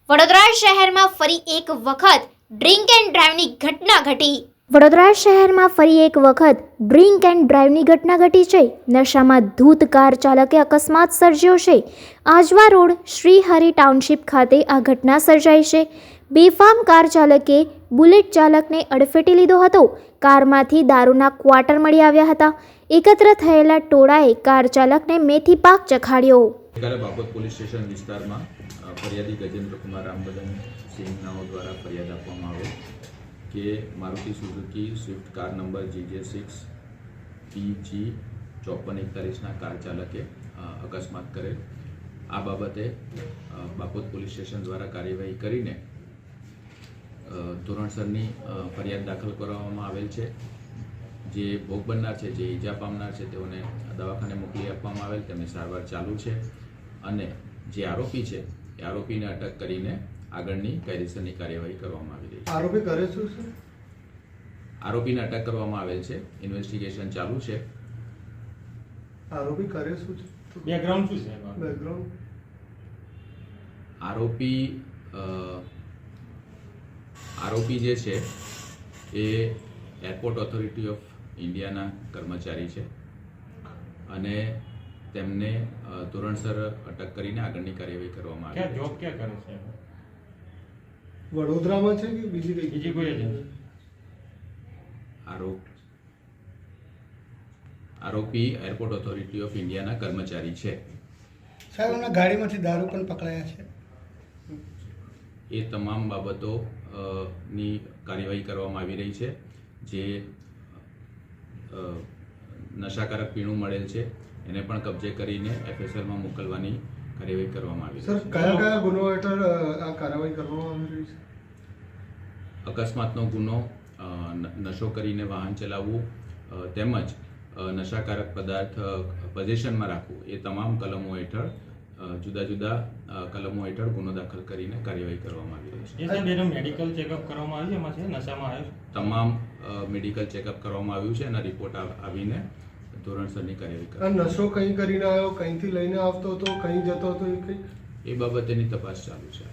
વડોદરા શહેરમાં ફરી એક વખત ડ્રિંક એન્ડ ડ્રાઈવની ઘટના ઘટી. વડોદરા શહેરમાં ફરી એક વખત ડ્રિંક એન્ડ ડ્રાઈવની ઘટના ઘટી છે. નશામાં ધૂત કાર ચાલકે અકસ્માત સર્જ્યો છે. આજવા રોડ શ્રીહરિ ટાઉનશીપ ખાતે આ ઘટના સર્જાઈ છે. બેફામ કાર ચાલકે બુલેટ ચાલકને અડફેટે લીધો હતો. કારમાંથી દારૂના ક્વાર્ટર મળી આવ્યા હતા. એકત્ર થયેલા ટોળાએ કાર ચાલકને મેથી પાક ચખાડ્યો. ગઈકાલે બાપોદ પોલીસ સ્ટેશન વિસ્તારમાં ફરિયાદી ગજેન્દ્રકુમાર રામબદન સિંહનાઓ દ્વારા ફરિયાદ આપવામાં આવે કે Maruti Suzuki Swift car number GJ6 PG 5441ના કાર ચાલકે અકસ્માત કરેલ. આ બાબતે બાપોદ પોલીસ સ્ટેશન દ્વારા કાર્યવાહી કરીને ધોરણસરની ફરિયાદ દાખલ કરવામાં આવેલ છે. જે ભોગ બનનાર છે, જે ઈજા પામનાર છે, તેઓને દવાખાને મોકલી આપવામાં આવેલ, તેમની સારવાર ચાલુ છે. અને જે આરોપી છે એ આરોપીને અટક કરીને આગળની કાયદેસરની કાર્યવાહી કરવામાં આવી રહી છે. આરોપી કરે શું છે? આરોપીને અટક કરવામાં આવેલ છે, ઇન્વેસ્ટિગેશન ચાલુ છે. આરોપી કરે શું છે? બેકગ્રાઉન્ડ શું છે? બેકગ્રાઉન્ડ આરોપી જે છે એ એરપોર્ટ ઓથોરિટી ઓફ ઇન્ડિયાના કર્મચારી છે અને તેમને ધોરણસર અટક કરીને આગળની કાર્યવાહી કરવામાં આવી. ક્યાં જોબ ક્યાં કરે છે? વડોદરામાં છે કે બીજી કોઈ એજન્સી? આરોપી એરપોર્ટ ઓથોરિટી ઓફ ઇન્ડિયાના કર્મચારી છે. સાહેબ, એમના ગાડીમાંથી દારૂ પણ પકડાયા છે. એ તમામ બાબતો ની કાર્યવાહી કરવામાં આવી રહી છે. જે નશાકારક પીણું મળેલ છે એને પણ કબજે કરીને FSLમાં મોકલવાની કાર્યવાહી કરવામાં આવી સર, છે. કયા કયા ગુનો હેઠળ આ કાર્યવાહી કરવામાં આવી રહી છે? અકસ્માતનો ગુનો, નશો કરીને વાહન ચલાવવું તેમજ નશાકારક પદાર્થ પોઝેશનમાં રાખવું, એ તમામ કલમો હેઠળ જુદા જુદા કલમો હેઠળ ગુનો દાખલ કરીને કાર્યવાહી કરવામાં આવી રહી છે. એ સાહેબ, એનો મેડિકલ ચેકઅપ કરવામાં આવ્યું, એમાં છે નશામાં આવ્યો? તમામ મેડિકલ ચેકઅપ કરવામાં આવ્યું છે અને રિપોર્ટ આવીને ધોરણસરની કાર્યવાહી આ નશો કઈ કરીને આવ્યો, કઈથી લઈને આવતો હતો, કઈ જતો હતો, એ કઈ એ બાબતેની તપાસ ચાલુ છે.